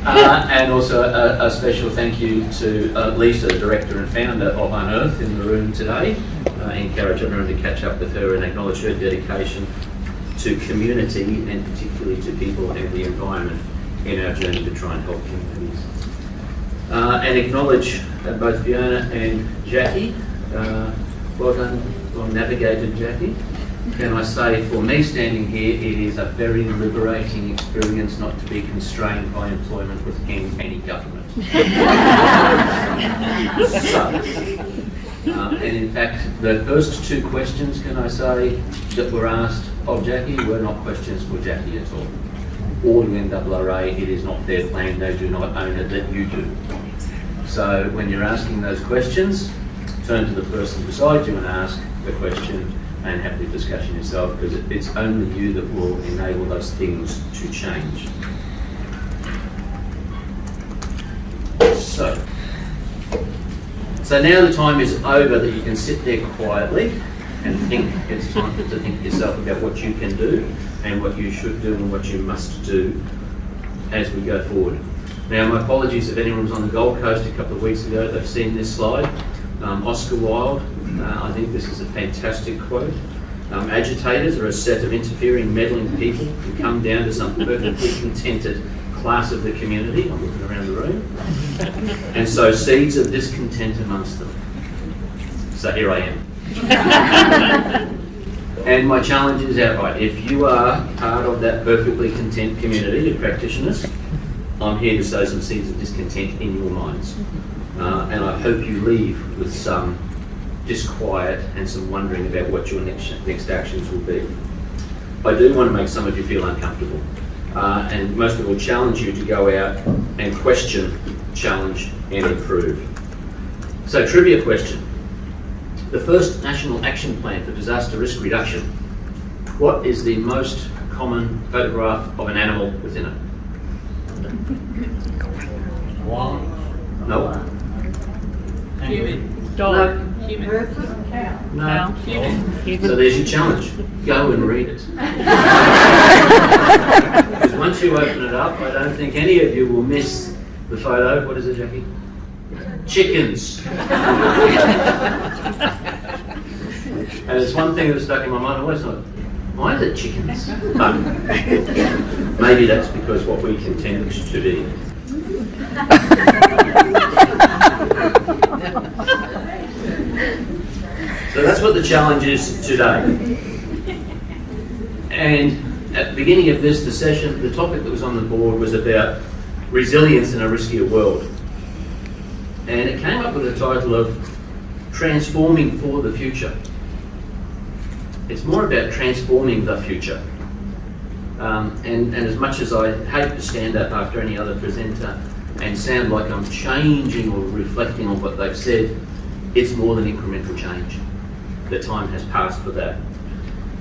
And also a special thank you to Lisa, the director and founder of Unearth, in the room today. I encourage everyone to catch up with her and acknowledge her dedication to community and particularly to people and the environment in our journey to try and help communities. And acknowledge both Fiona and Jackie. Well done, well navigated, Jackie. Can I say, for me standing here, it is a very liberating experience not to be constrained by employment with any government. And in fact, the first two questions, can I say, that were asked of Jackie were not questions for Jackie at all. Or the NRRA, it is not their plan, they do not own it, that you do. So when you're asking those questions, turn to the person beside you and ask the question and have the discussion yourself, because it's only you that will enable those things to change. So now the time is over that you can sit there quietly and think. It's time to think yourself about what you can do and what you should do and what you must do as we go forward. Now, my apologies if anyone was on the Gold Coast a couple of weeks ago, they've seen this slide. Oscar Wilde, I think this is a fantastic quote. Agitators are a set of interfering, meddling people who come down to some perfectly contented class of the community. I'm looking around the room. And sow seeds of discontent amongst them. So here I am. And my challenge is outright. If you are part of that perfectly content community of practitioners, I'm here to sow some seeds of discontent in your minds. And I hope you leave with some disquiet and some wondering about what your next actions will be. I do want to make some of you feel uncomfortable. And most of all, challenge you to go out and question, challenge and improve. So, trivia question. The first National Action Plan for Disaster Risk Reduction. What is the most common photograph of an animal within it? One. No. Human. Dog. No. Human. No. No. Human. So there's your challenge. Go and read it. Because once you open it up, I don't think any of you will miss the photo. What is it, Jackie? Chickens. And it's one thing that stuck in my mind. I always thought, why is it chickens? But maybe that's because what we contend to be. So that's what the challenge is today. And at the beginning of the session, the topic that was on the board was about resilience in a riskier world. And it came up with the title of Transforming for the Future. It's more about transforming the future. And as much as I hate to stand up after any other presenter and sound like I'm changing or reflecting on what they've said, it's more than incremental change. The time has passed for that.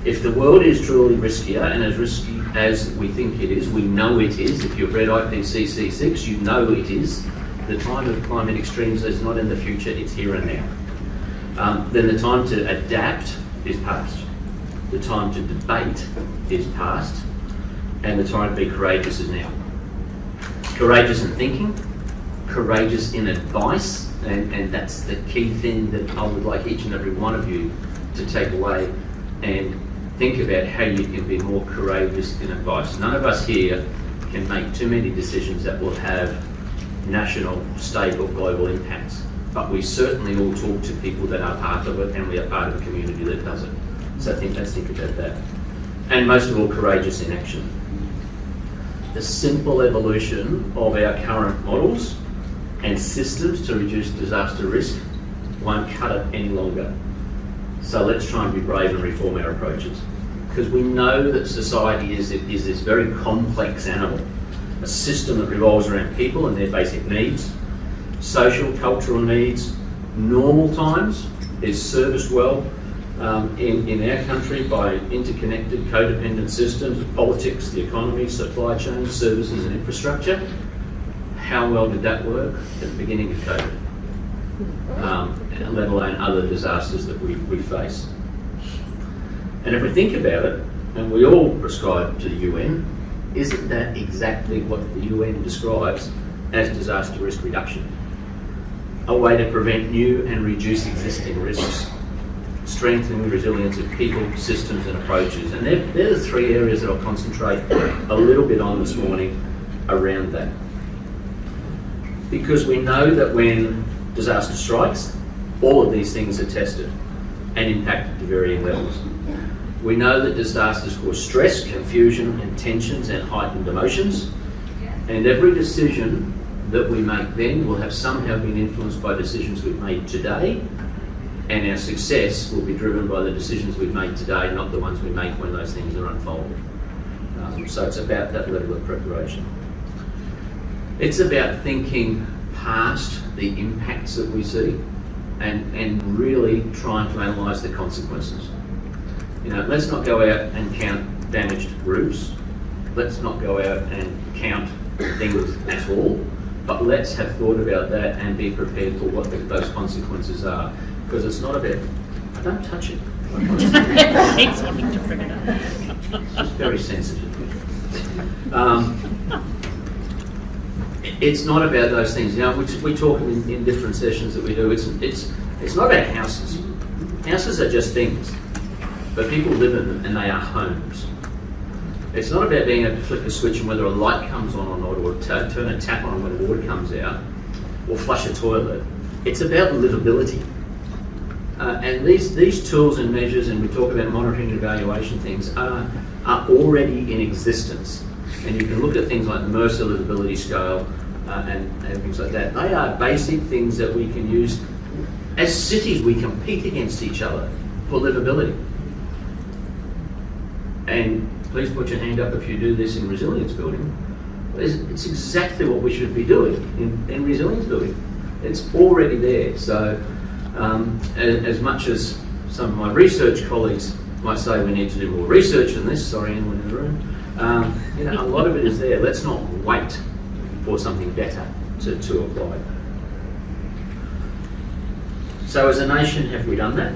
If the world is truly riskier and as risky as we think it is, we know it is. If you've read IPCC 6, you know it is. The time of climate extremes is not in the future, it's here and now. Then the time to adapt is past. The time to debate is past. And the time to be courageous is now. Courageous in thinking, courageous in advice, and that's the key thing that I would like each and every one of you to take away and think about how you can be more courageous in advice. None of us here can make too many decisions that will have national, state or global impacts, but we certainly all talk to people that are part of it, and we are part of a community that does it. So let's think about that. And most of all, courageous in action. The simple evolution of our current models and systems to reduce disaster risk won't cut it any longer. So let's try and be brave and reform our approaches. Because we know that society is this very complex animal, a system that revolves around people and their basic needs, social, cultural needs. Normal times is serviced well in our country by interconnected, codependent systems of politics, the economy, supply chains, services and infrastructure. How well did that work at the beginning of COVID? Let alone other disasters that we face. And if we think about it, and we all prescribe to the UN, isn't that exactly what the UN describes as disaster risk reduction? A way to prevent new and reduce existing risks, strengthening the resilience of people, systems and approaches. And they're the three areas that I'll concentrate a little bit on this morning around that. Because we know that when disaster strikes, all of these things are tested and impacted to varying levels. We know that disasters cause stress, confusion and tensions and heightened emotions, and every decision that we make then will have somehow been influenced by decisions we've made today, and our success will be driven by the decisions we've made today, not the ones we make when those things are unfolded. So it's about that level of preparation. It's about thinking past the impacts that we see and really trying to analyse the consequences. You know, let's not go out and count damaged roofs. Let's not go out and count things at all. But let's have thought about that and be prepared for what those consequences are. Because it's not about, don't touch it. Keeps wanting to bring it up. It's very sensitive. It's not about those things. You know, we talk in different sessions that we do. It's not about houses. Houses are just things, but people live in them and they are homes. It's not about being able to flick a switch and whether a light comes on or not, or turn a tap on when water comes out, or flush a toilet. It's about livability. And these tools and measures, and we talk about monitoring and evaluation things, are already in existence. And you can look at things like the Mercer livability scale and things like that. They are basic things that we can use. As cities, we compete against each other for livability. And please put your hand up if you do this in resilience building. It's exactly what we should be doing in resilience building. It's already there. So as much as some of my research colleagues might say we need to do more research on this, sorry anyone in the room, you know, a lot of it is there. Let's not wait for something better to apply. So as a nation, have we done that?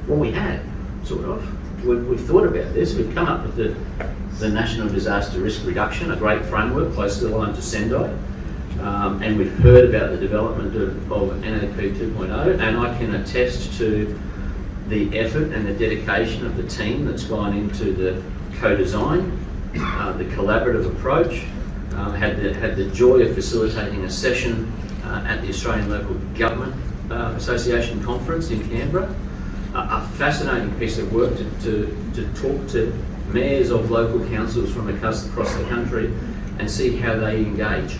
Well, we have, sort of. We've thought about this. We've come up with the National Disaster Risk Reduction, a great framework closely aligned to Sendai. And we've heard about the development of NAP 2.0, and I can attest to the effort and the dedication of the team that's gone into the co-design, the collaborative approach. Had the joy of facilitating a session at the Australian Local Government Association conference in Canberra. A fascinating piece of work to talk to mayors of local councils from across the country and see how they engage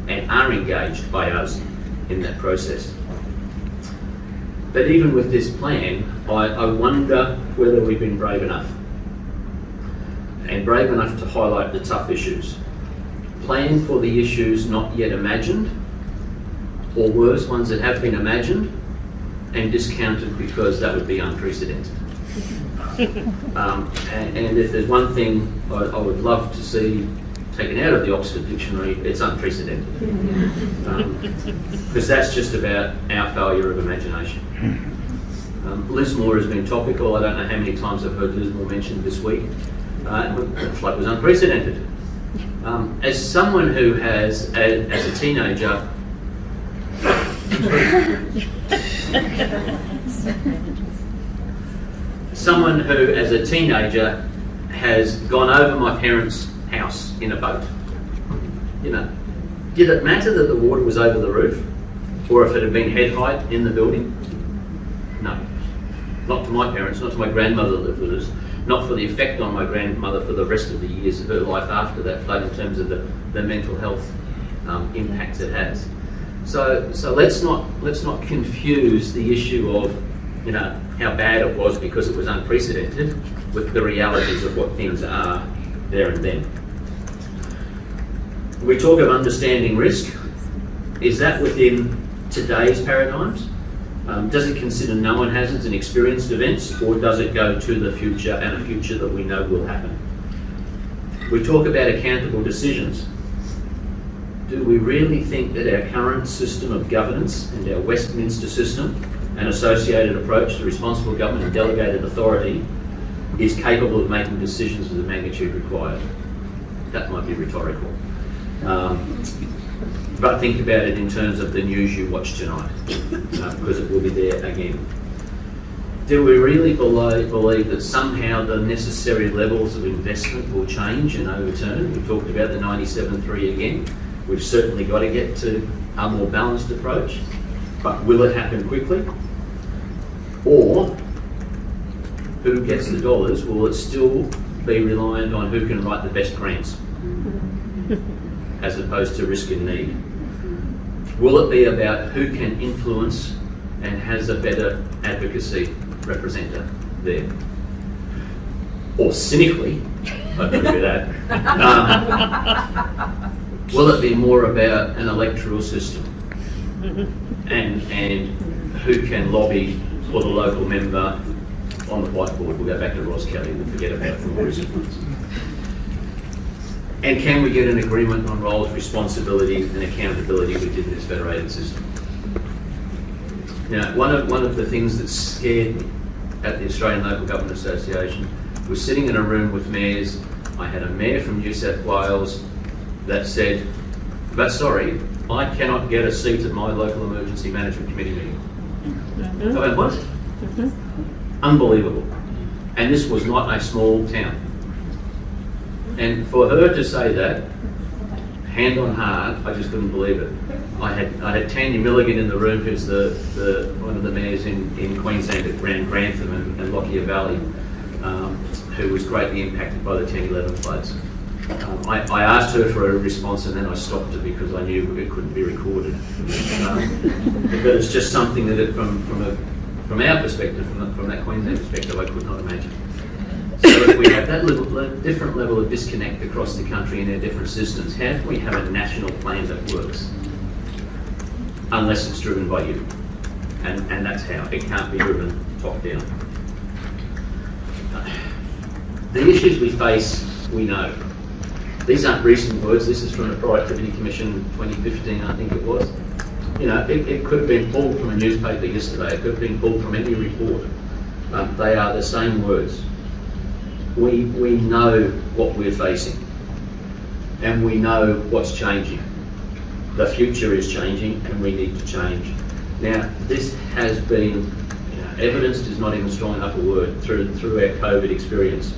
and are engaged by us in that process. But even with this plan, I wonder whether we've been brave enough. And brave enough to highlight the tough issues. Plan for the issues not yet imagined, or worse, ones that have been imagined and discounted because that would be unprecedented. And if there's one thing I would love to see taken out of the Oxford Dictionary, it's unprecedented. Because that's just about our failure of imagination. Lismore has been topical. I don't know how many times I've heard Lismore mentioned this week. The flood was unprecedented. As someone who has, as a teenager, someone who as a teenager has gone over my parents' house in a boat. You know, did it matter that the water was over the roof, or if it had been head height in the building? No, not to my parents, not to my grandmother that lived with us, not for the effect on my grandmother for the rest of the years of her life after that flood in terms of the mental health impacts it has. So let's not confuse the issue of, you know, how bad it was because it was unprecedented with the realities of what things are there and then. We talk of understanding risk. Is that within today's paradigms? Does it consider known hazards and experienced events, or does it go to the future and a future that we know will happen? We talk about accountable decisions. Do we really think that our current system of governance and our Westminster system and associated approach to responsible government and delegated authority is capable of making decisions of the magnitude required. That might be rhetorical. But think about it in terms of the news you watch tonight, because it will be there again. Do we really believe that somehow the necessary levels of investment will change and overturn? We talked about the 97.3 again. We've certainly got to get to a more balanced approach, but will it happen quickly? Or who gets the dollars? Will it still be reliant on who can write the best grants as opposed to risk and need? Will it be about who can influence and has a better advocacy representative there? Or cynically, I don't do that, will it be more about an electoral system and who can lobby for the local member on the whiteboard? We'll go back to Ross Kelly and forget about the more recent ones. And can we get an agreement on roles, responsibilities and accountability within this federated system? Now, one of the things that scared me at the Australian Local Government Association was sitting in a room with mayors. I had a mayor from New South Wales that said, but sorry, I cannot get a seat at my local emergency management committee meeting. I went, what? Unbelievable. And this was not a small town. And for her to say that, hand on heart, I just couldn't believe it. I had Tanya Milligan in the room, who's one of the mayors in Queensland that ran Grantham and Lockyer Valley, who was greatly impacted by the 10-11 floods. I asked her for a response and then I stopped it because I knew it couldn't be recorded. But it's just something that from our perspective, from that Queensland perspective, I could not imagine. So if we have that different level of disconnect across the country in our different systems, how do we have a national plan that works? Unless it's driven by you. And that's how. It can't be driven top down. The issues we face, we know. These aren't recent words. This is from the Productivity Commission 2015, I think it was. You know, it could have been pulled from a newspaper yesterday. It could have been pulled from any report. They are the same words. We know what we're facing, and we know what's changing. The future is changing, and we need to change. Now, this has been, evidenced is not even strong enough a word through our COVID experience.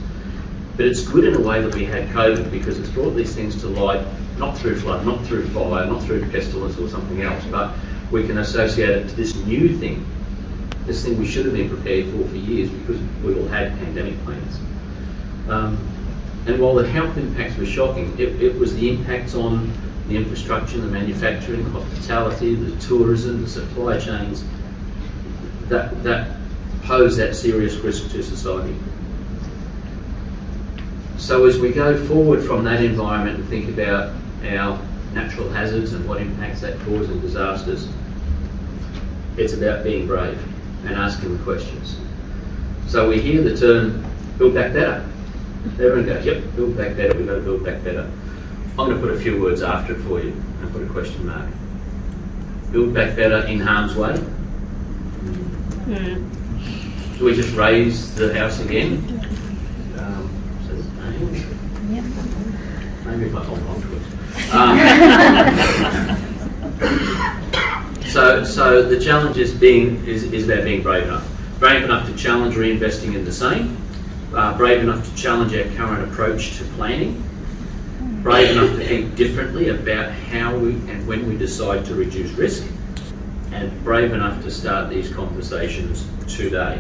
But it's good in a way that we had COVID because it's brought these things to light, not through flood, not through fire, not through pestilence or something else, but we can associate it to this new thing, this thing we should have been prepared for years because we all had pandemic plans. And while the health impacts were shocking, it was the impacts on the infrastructure, the manufacturing, the hospitality, the tourism, the supply chains that pose that serious risk to society. So as we go forward from that environment and think about our natural hazards and what impacts that cause and disasters, it's about being brave and asking the questions. So we hear the term, build back better. Everyone goes, yep, build back better, we've got to build back better. I'm going to put a few words after it for you and put a question mark. Build back better in harm's way? Do we just raise the house again? Maybe if I hold on to it. So the challenge is about being brave enough. Brave enough to challenge reinvesting in the same. Brave enough to challenge our current approach to planning. Brave enough to think differently about how we and when we decide to reduce risk. And brave enough to start these conversations today.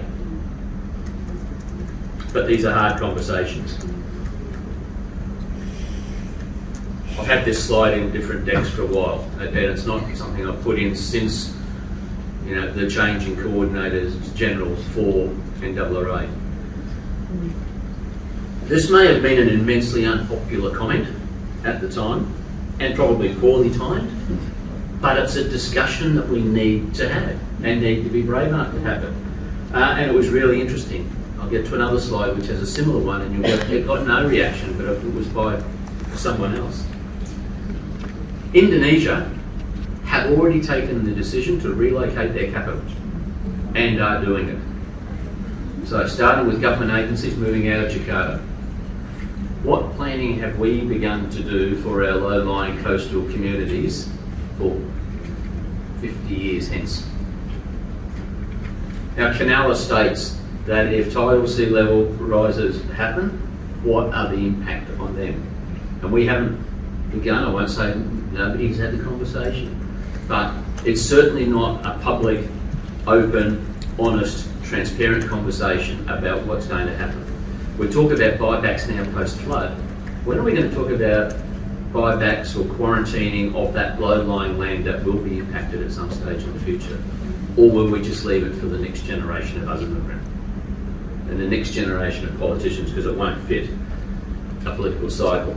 But these are hard conversations. I've had this slide in different decks for a while, and it's not something I've put in since the change in coordinators general for NRRA. This may have been an immensely unpopular comment at the time, and probably poorly timed, but it's a discussion that we need to have and need to be brave enough to have it. And it was really interesting. I'll get to another slide which has a similar one, and you'll get, it got no reaction, but it was by someone else. Indonesia have already taken the decision to relocate their capital and are doing it. So starting with government agencies moving out of Jakarta. What planning have we begun to do for our low-lying coastal communities for 50 years hence? Now, Canala states that if tidal sea level rises happen, what are the impact on them? And we haven't begun, I won't say nobody's had the conversation, but it's certainly not a public, open, honest, transparent conversation about what's going to happen. We talk about buybacks now post-flood. When are we going to talk about buybacks or quarantining of that low-lying land that will be impacted at some stage in the future? Or will we just leave it for the next generation of us immigrants and the next generation of politicians, because it won't fit a political cycle?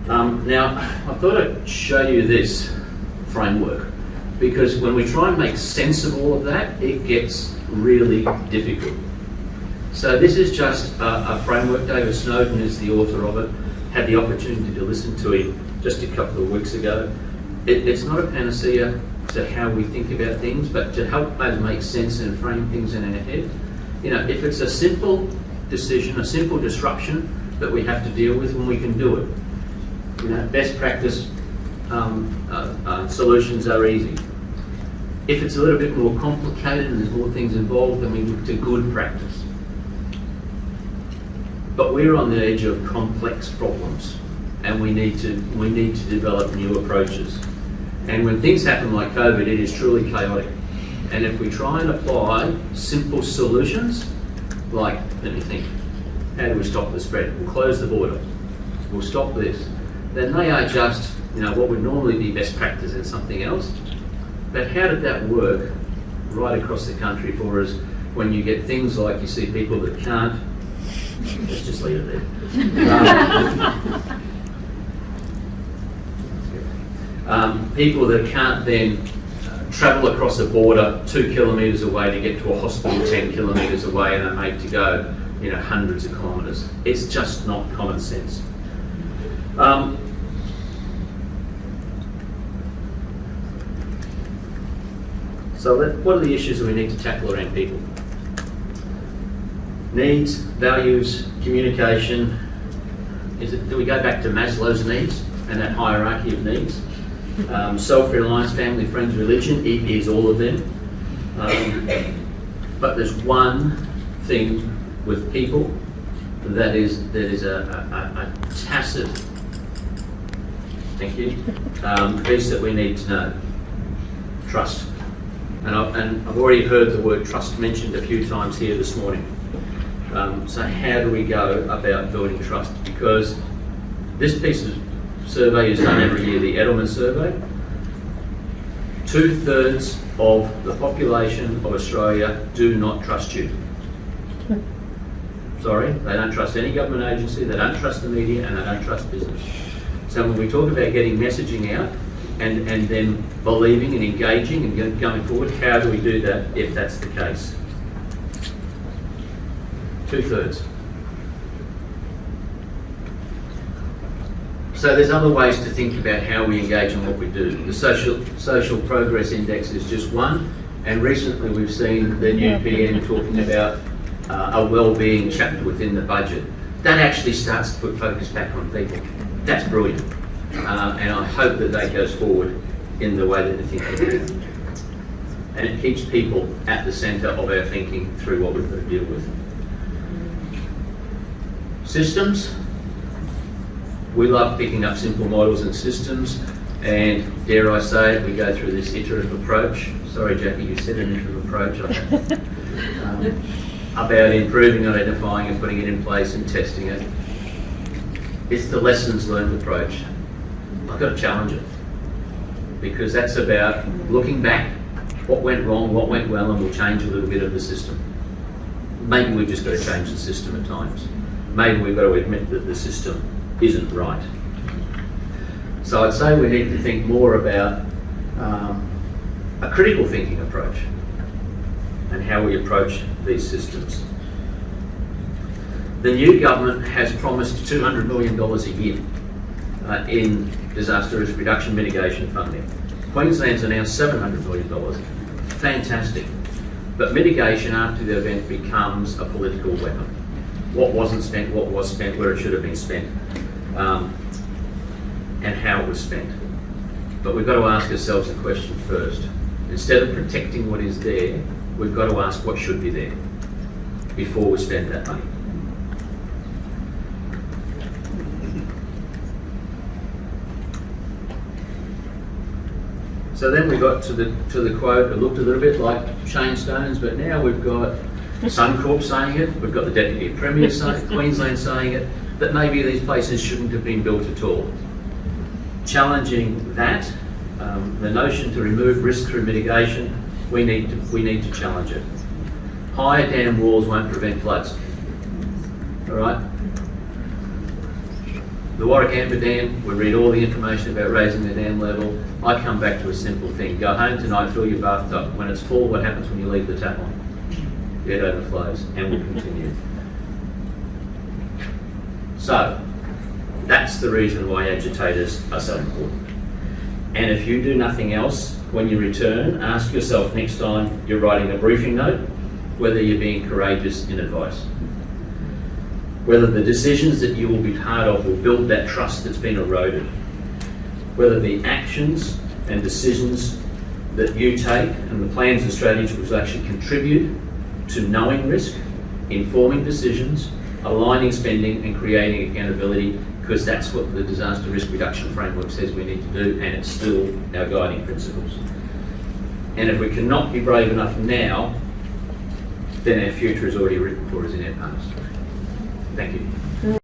Now, I thought I'd show you this framework, because when we try and make sense of all of that, it gets really difficult. So this is just a framework. David Snowden is the author of it. Had the opportunity to listen to him just a couple of weeks ago. It's not a panacea to how we think about things, but to help us make sense and frame things in our head. You know, if it's a simple decision, a simple disruption that we have to deal with, when we can do it. You know, best practice solutions are easy. If it's a little bit more complicated and there's more things involved, then we look to good practice. But we're on the edge of complex problems, and we need to develop new approaches. And when things happen like COVID, it is truly chaotic. And if we try and apply simple solutions, like, let me think, how do we stop the spread? We'll close the border. We'll stop this. Then they are just, you know, what would normally be best practice in something else. But how did that work right across the country for us when you get things like you see people that can't, let's just leave it there. People that can't then travel across a border 2 kilometres away to get to a hospital 10 kilometres away, and are made to go, you know, hundreds of kilometres. It's just not common sense. So what are the issues that we need to tackle around people? Needs, values, communication. Do we go back to Maslow's needs and that hierarchy of needs? Self-reliance, family, friends, religion, it is all of them. But there's one thing with people that is a tacit, thank you, piece that we need to know. Trust. And I've already heard the word trust mentioned a few times here this morning. So how do we go about building trust? Because this piece of survey is done every year, the Edelman survey. 2/3 of the population of Australia do not trust you. Sorry, they don't trust any government agency, they don't trust the media, and they don't trust business. So when we talk about getting messaging out and then believing and engaging and going forward, how do we do that if that's the case? 2/3. So there's other ways to think about how we engage in what we do. The social progress index is just one, and recently we've seen the new PM talking about a well-being chapter within the budget. That actually starts to put focus back on people. That's brilliant, and I hope that goes forward in the way that they're thinking. And it keeps people at the centre of our thinking through what we've got to deal with. Systems. We love picking up simple models and systems, and dare I say it, we go through this iterative approach. Sorry, Jackie, you said an iterative approach. About improving, identifying and putting it in place and testing it. It's the lessons learned approach. I've got to challenge it, because that's about looking back, what went wrong, what went well, and we'll change a little bit of the system. Maybe we've just got to change the system at times. Maybe we've got to admit that the system isn't right. So I'd say we need to think more about a critical thinking approach and how we approach these systems. The new government has promised $200 million a year in disaster risk reduction mitigation funding. Queensland's announced $700 million. Fantastic. But mitigation after the event becomes a political weapon. What wasn't spent, what was spent, where it should have been spent, and how it was spent. But we've got to ask ourselves a question first. Instead of protecting what is there, we've got to ask what should be there before we spend that money. So then we got to the quote. It looked a little bit like Shane Stone's, but now we've got Suncorp saying it. We've got the Deputy Premier saying it, Queensland saying it, that maybe these places shouldn't have been built at all. Challenging that, the notion to remove risk through mitigation, we need to challenge it. Higher dam walls won't prevent floods. All right. The Warwick-Amber Dam, we read all the information about raising the dam level. I come back to a simple thing. Go home tonight, fill your bathtub. When it's full, what happens when you leave the tap on? It overflows, and will continue. So, that's the reason why agitators are so important. And if you do nothing else, when you return, ask yourself next time you're writing a briefing note, whether you're being courageous in advice. Whether the decisions that you will be part of will build that trust that's been eroded. Whether the actions and decisions that you take and the plans and strategies will actually contribute to knowing risk, informing decisions, aligning spending and creating accountability, because that's what the disaster risk reduction framework says we need to do, and it's still our guiding principles. And if we cannot be brave enough now, then our future is already written for us in our past. Thank you.